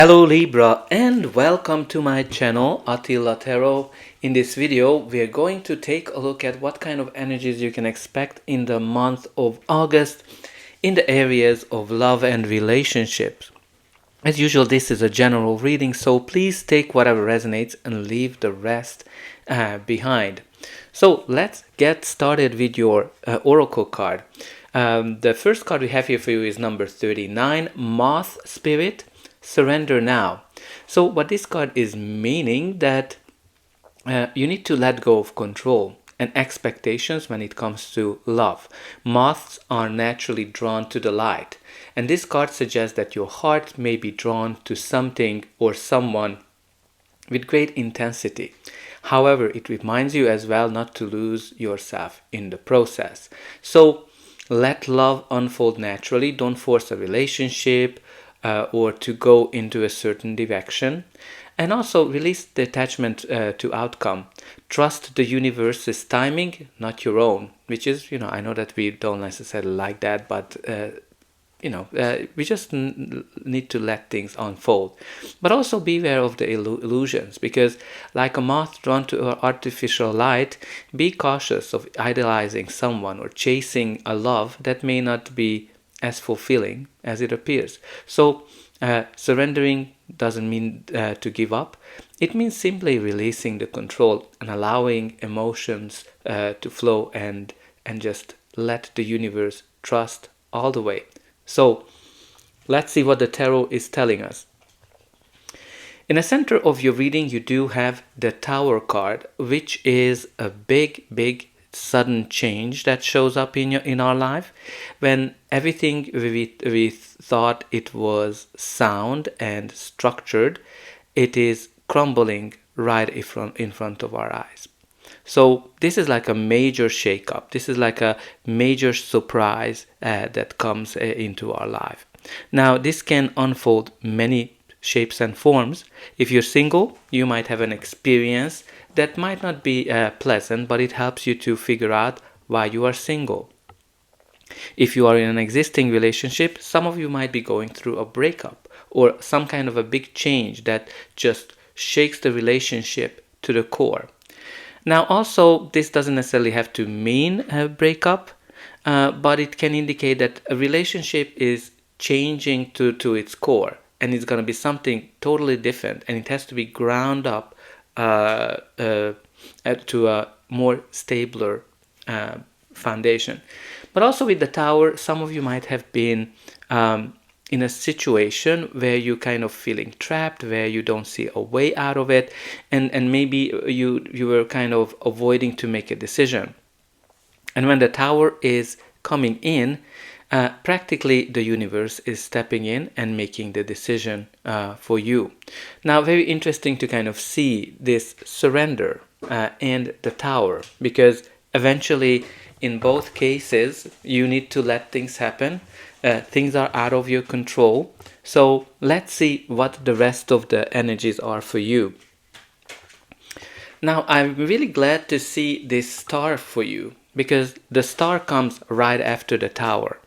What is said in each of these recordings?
Hello Libra and welcome to my channel Attila Tarot. In this video we are going to take a look at what kind of energies you can expect in the month of August in the areas of love and relationships. As usual, this is a general reading, so please take whatever resonates and leave the rest behind. So let's get started with your oracle card. The first card we have here for you is number 39, Moth Spirit. Surrender now. So what this card is meaning that you need to let go of control and expectations when it comes to love. Moths are naturally drawn to the light, and this card suggests that your heart may be drawn to something or someone with great intensity. However, it reminds you as well not to lose yourself in the process. So let love unfold naturally. Don't force a relationship or to go into a certain direction. And also release the attachment to outcome. Trust the universe's timing, not your own, which is, I know that we don't necessarily like that, but we just need to let things unfold. But also beware of the illusions, because like a moth drawn to artificial light, be cautious of idolizing someone or chasing a love that may not be as fulfilling as it appears. So surrendering doesn't mean to give up. It means simply releasing the control and allowing emotions to flow and just let the universe trust all the way. So let's see what the tarot is telling us. In the center of your reading, you do have the Tower card, which is a big sudden change that shows up in our life when everything we thought it was sound and structured, it is crumbling right in front of our eyes. So this is like a major shakeup. This is like a major surprise that comes into our life. Now this can unfold many shapes and forms. If you're single, you might have an experience that might not be pleasant, but it helps you to figure out why you are single. If you are in an existing relationship, some of you might be going through a breakup or some kind of a big change that just shakes the relationship to the core. Now also, this doesn't necessarily have to mean a breakup, but it can indicate that a relationship is changing to its core, and it's going to be something totally different, and it has to be ground up to a more stabler foundation. But also with the Tower, some of you might have been in a situation where you kind of feeling trapped, where you don't see a way out of it, and maybe you were kind of avoiding to make a decision. And when the Tower is coming in, practically the universe is stepping in and making the decision for you. Now, very interesting to kind of see this surrender and the Tower, because eventually in both cases you need to let things happen. Things are out of your control. So let's see what the rest of the energies are for you. Now, I'm really glad to see this star for you, because the star comes right after the Tower.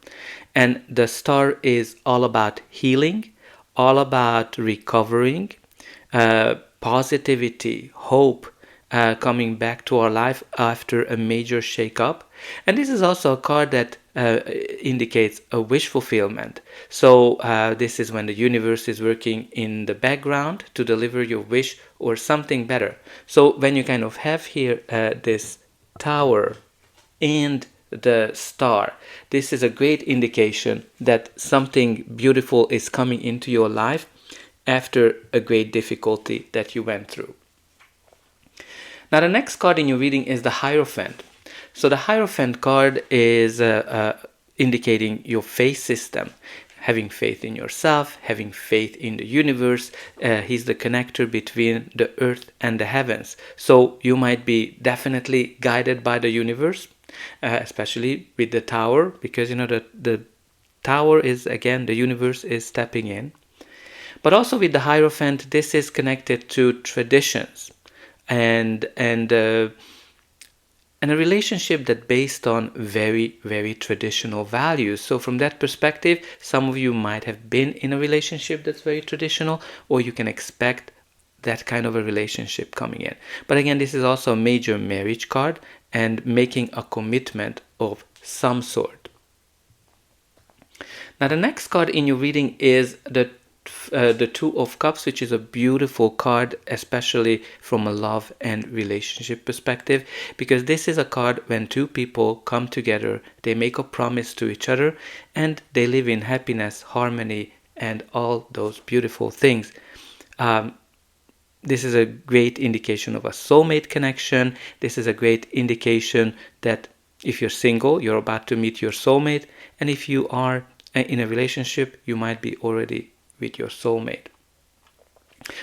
And the star is all about healing, all about recovering, positivity, hope, coming back to our life after a major shakeup. And this is also a card that indicates a wish fulfillment. So this is when the universe is working in the background to deliver your wish or something better. So when you kind of have here this Tower and the star, this is a great indication that something beautiful is coming into your life after a great difficulty that you went through. Now the next card in your reading is the Hierophant. So the Hierophant card is indicating your faith system, having faith in yourself, having faith in the universe. He's the connector between the earth and the heavens. So you might be definitely guided by the universe, especially with the Tower, because the Tower is, again, the universe is stepping in. But also with the Hierophant, this is connected to traditions and and a relationship that based on very, very traditional values. So from that perspective, some of you might have been in a relationship that's very traditional, or you can expect that kind of a relationship coming in. But again, this is also a major marriage card and making a commitment of some sort. Now the next card in your reading is the Two of Cups, which is a beautiful card, especially from a love and relationship perspective, because this is a card when two people come together, they make a promise to each other, and they live in happiness, harmony, and all those beautiful things. This is a great indication of a soulmate connection. This is a great indication that if you're single, you're about to meet your soulmate, and if you are in a relationship, you might be already with your soulmate.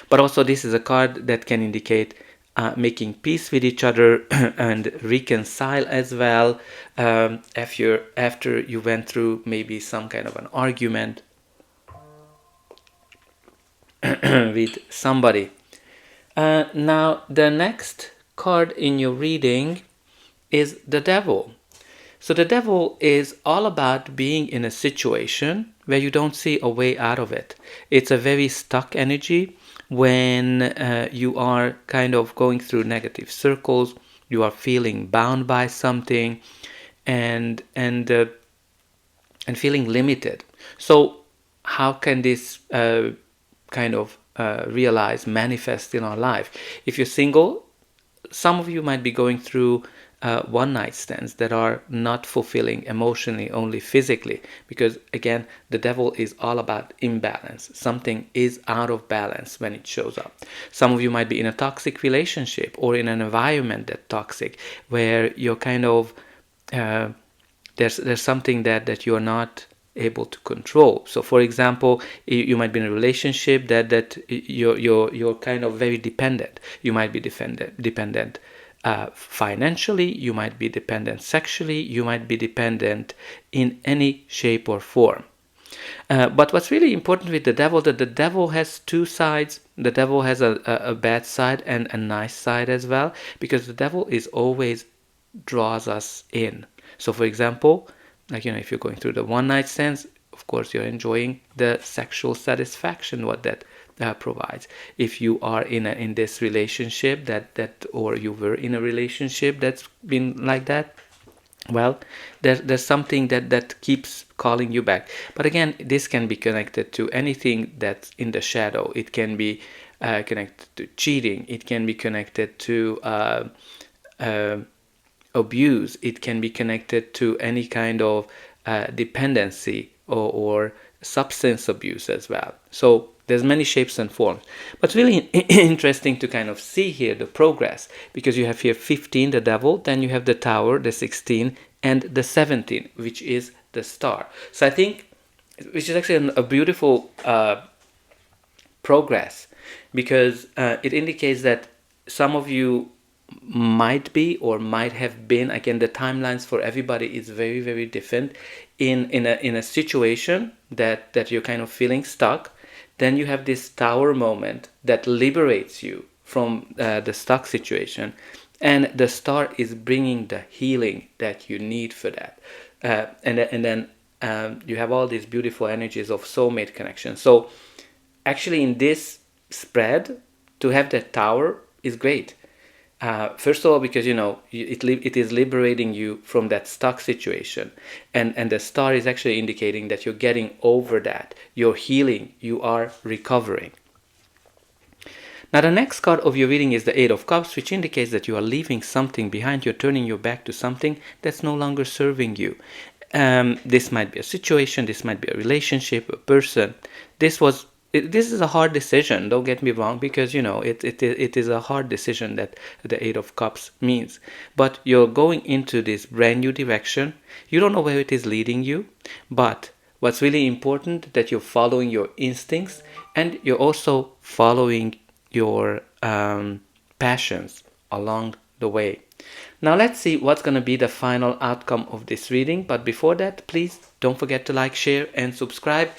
But also this is a card that can indicate making peace with each other and reconcile as well, after you went through maybe some kind of an argument with somebody. Now the next card in your reading is the Devil. So the Devil is all about being in a situation where you don't see a way out of it. It's a very stuck energy when you are kind of going through negative circles, you are feeling bound by something, and feeling limited. So how can this kind of manifest in our life? If you're single, some of you might be going through one night stands that are not fulfilling emotionally, only physically, because again, the Devil is all about imbalance. Something is out of balance when it shows up. Some of you might be in a toxic relationship or in an environment that's toxic, where you're kind of there's something that you're not able to control. So for example, you might be in a relationship that you're kind of very dependent. You might be dependent financially, you might be dependent sexually, you might be dependent in any shape or form. But what's really important with the Devil, that the Devil has two sides. The Devil has a bad side and a nice side as well, because the Devil is always draws us in. So for example, like, if you're going through the one night stands, of course you're enjoying the sexual satisfaction what that provides. If you are in this relationship that or you were in a relationship that's been like that, well, there's something that keeps calling you back. But again, this can be connected to anything that's in the shadow. It can be connected to cheating. It can be connected to abuse. It can be connected to any kind of dependency or substance abuse as well. So there's many shapes and forms. But really interesting to kind of see here the progress, because you have here 15, the Devil, then you have the Tower, the 16, and the 17, which is the Star. So I think, which is actually a beautiful progress, because it indicates that some of you might be or might have been, again, the timelines for everybody is very, very different, in a situation that you're kind of feeling stuck. Then you have this Tower moment that liberates you from the stuck situation, and the Star is bringing the healing that you need for that, and then you have all these beautiful energies of soulmate connection. So actually in this spread, to have that Tower is great. First of all, because it is liberating you from that stuck situation, and the Star is actually indicating that you're getting over that, you're healing, you are recovering. Now the next card of your reading is the Eight of Cups, which indicates that you are leaving something behind. You're turning your back to something that's no longer serving you. This might be a situation, this might be a relationship, a person. This is a hard decision, don't get me wrong, because it is a hard decision that the Eight of Cups means. But you're going into this brand new direction. You don't know where it is leading you, but what's really important, that you're following your instincts, and you're also following your passions along the way. Now let's see what's going to be the final outcome of this reading. But before that, please don't forget to like, share, and subscribe.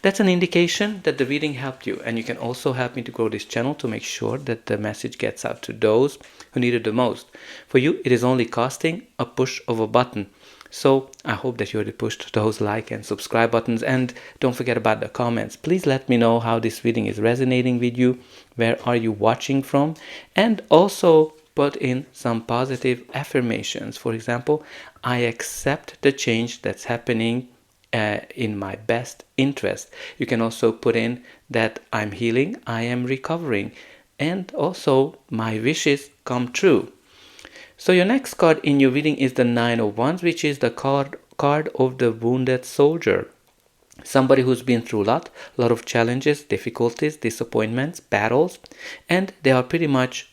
That's an indication that the reading helped you. And you can also help me to grow this channel to make sure that the message gets out to those who need it the most. For you, it is only costing a push of a button. So I hope that you already pushed those like and subscribe buttons, and don't forget about the comments. Please let me know how this reading is resonating with you. Where are you watching from? And also put in some positive affirmations. For example, I accept the change that's happening in my best interest. You can also put in that I'm healing, I am recovering, and also my wishes come true. So your next card in your reading is the Nine of Wands, which is the card of the wounded soldier. Somebody who's been through a lot of challenges, difficulties, disappointments, battles, and they are pretty much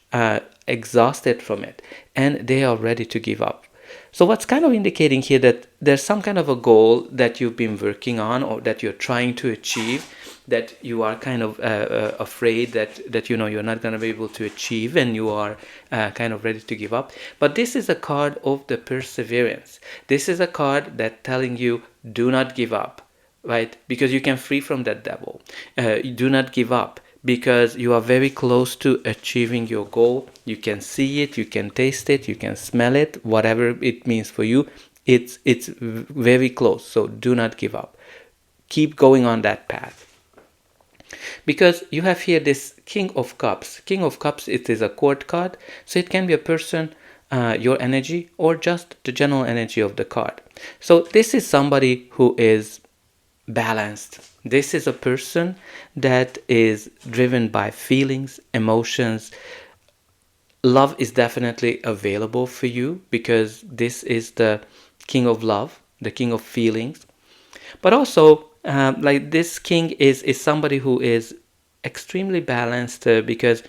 exhausted from it, and they are ready to give up. So what's kind of indicating here that there's some kind of a goal that you've been working on or that you're trying to achieve, that you are kind of afraid that you're not going to be able to achieve, and you are kind of ready to give up. But this is a card of the perseverance. This is a card that telling you do not give up, right? Because you can free from that devil. Do not give up, because you are very close to achieving your goal. You can see it, you can taste it, you can smell it, whatever it means for you. It's very close. So do not give up. Keep going on that path. Because you have here this King of Cups. King of Cups, it is a court card. So it can be a person, your energy, or just the general energy of the card. So this is somebody who is balanced. This is a person that is driven by feelings, emotions. Love is definitely available for you, because this is the king of love, the king of feelings. But also, like this king is somebody who is extremely balanced, because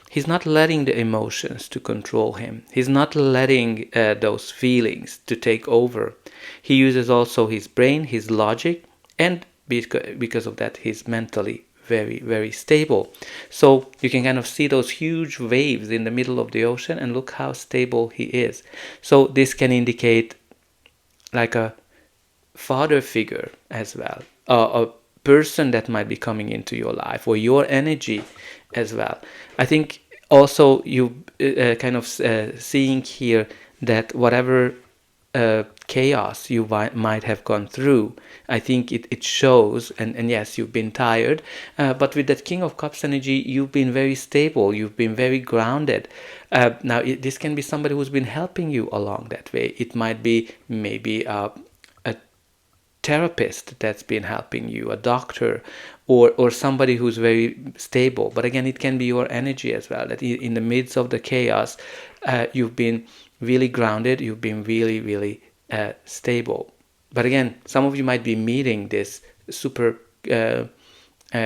he's not letting the emotions to control him. He's not letting those feelings to take over. He uses also his brain, his logic, and because of that, he's mentally very, very stable. So you can kind of see those huge waves in the middle of the ocean, and look how stable he is. So this can indicate like a father figure as well, a person that might be coming into your life, or your energy as well. I think also you kind of seeing here that whatever chaos you might have gone through, I think it shows, and yes, you've been tired, but with that King of Cups energy, you've been very stable, you've been very grounded. Now this can be somebody who's been helping you along that way. It might be maybe a therapist that's been helping you, a doctor, or somebody who's very stable. But again, it can be your energy as well, that in the midst of the chaos, you've been really grounded, you've been really, really stable. But again, some of you might be meeting this super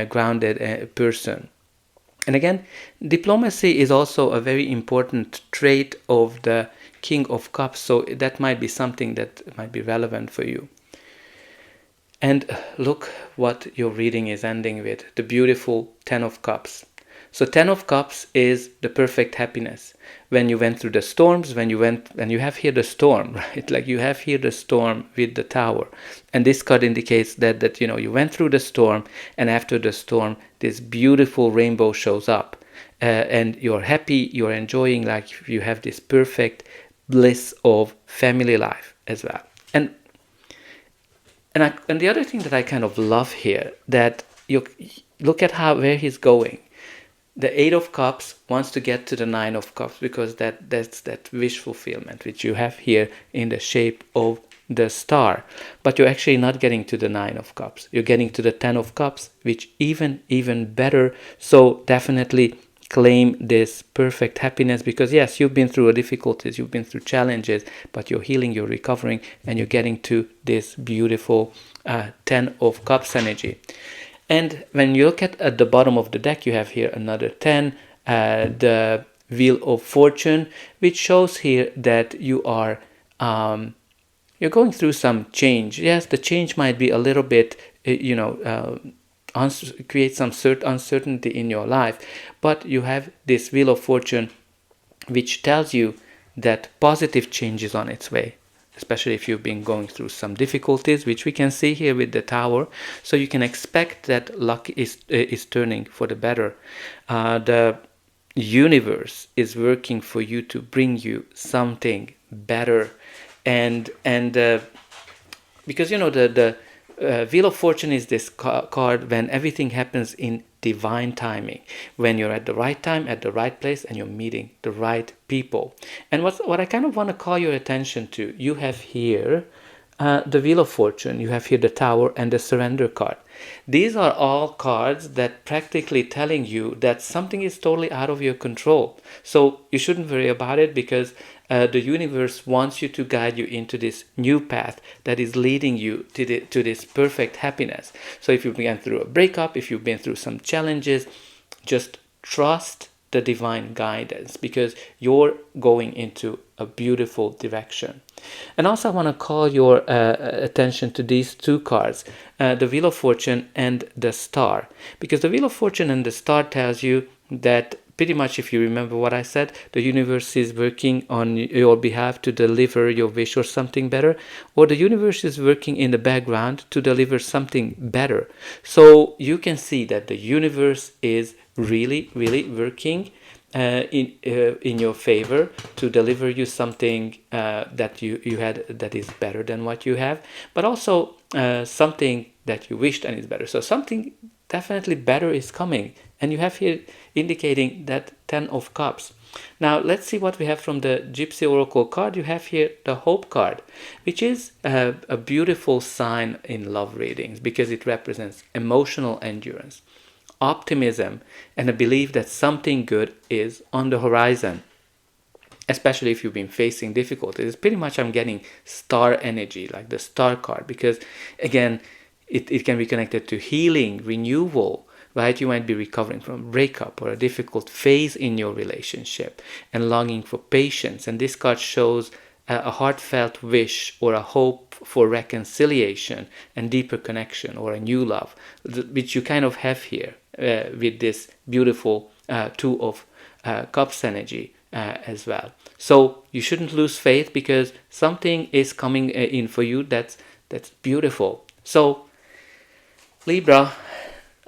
grounded person. And again, diplomacy is also a very important trait of the King of Cups, so that might be something that might be relevant for you. And look what your reading is ending with, the beautiful Ten of Cups. So Ten of Cups is the perfect happiness. When you went through the storms, and you have here the storm, right? Like you have here the storm with the Tower. And this card indicates that you went through the storm, and after the storm, this beautiful rainbow shows up. And you're happy, you're enjoying, like you have this perfect bliss of family life as well. And the other thing that I kind of love here, that you look at where he's going. The Eight of Cups wants to get to the Nine of Cups, because that's that wish fulfillment, which you have here in the shape of the star. But you're actually not getting to the Nine of Cups. You're getting to the Ten of Cups, which even better. So definitely claim this perfect happiness, because yes, you've been through difficulties, you've been through challenges, but you're healing, you're recovering, and you're getting to this beautiful Ten of Cups energy. And when you look at the bottom of the deck, you have here another 10, the Wheel of Fortune, which shows here that you are you're going through some change. Yes, the change might be a little bit, create some uncertainty in your life, but you have this Wheel of Fortune, which tells you that positive change is on its way, especially if you've been going through some difficulties, which we can see here with the Tower. So you can expect that luck is turning for the better. The universe is working for you to bring you something better, and because you know the Wheel of Fortune is this card when everything happens in divine timing, when you're at the right time, at the right place, and you're meeting the right people. And what I kind of want to call your attention to, you have here the Wheel of Fortune, you have here the Tower, and the Surrender card. These are all cards that practically telling you that something is totally out of your control. So you shouldn't worry about it, because the universe wants you to guide you into this new path that is leading you to this perfect happiness. So if you've been through a breakup, if you've been through some challenges, just trust the divine guidance, because you're going into a beautiful direction. And also I want to call your attention to these two cards, the Wheel of Fortune and the Star, because the Wheel of Fortune and the Star tells you that pretty much, if you remember what I said, the universe is working on your behalf to deliver your wish or something better, or the universe is working in the background to deliver something better. So you can see that the universe is really, really working in your favor to deliver you something that you had that is better than what you have, but also something that you wished and is better. So something definitely better is coming, and you have here indicating that 10 of Cups. Now let's see what we have from the Gypsy Oracle card. You have here the Hope card, which is a beautiful sign in love readings, because it represents emotional endurance, optimism, and a belief that something good is on the horizon, especially if you've been facing difficulties. Pretty much I'm getting star energy, like the Star card, because again, it can be connected to healing, renewal, right? You might be recovering from a breakup or a difficult phase in your relationship and longing for patience. And this card shows a heartfelt wish or a hope for reconciliation and deeper connection or a new love, which you kind of have here with this beautiful Two of Cups energy as well. So you shouldn't lose faith, because something is coming in for you that's beautiful. So Libra,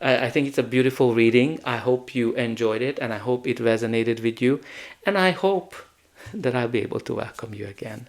I think it's a beautiful reading. I hope you enjoyed it, and I hope it resonated with you, and I hope that I'll be able to welcome you again.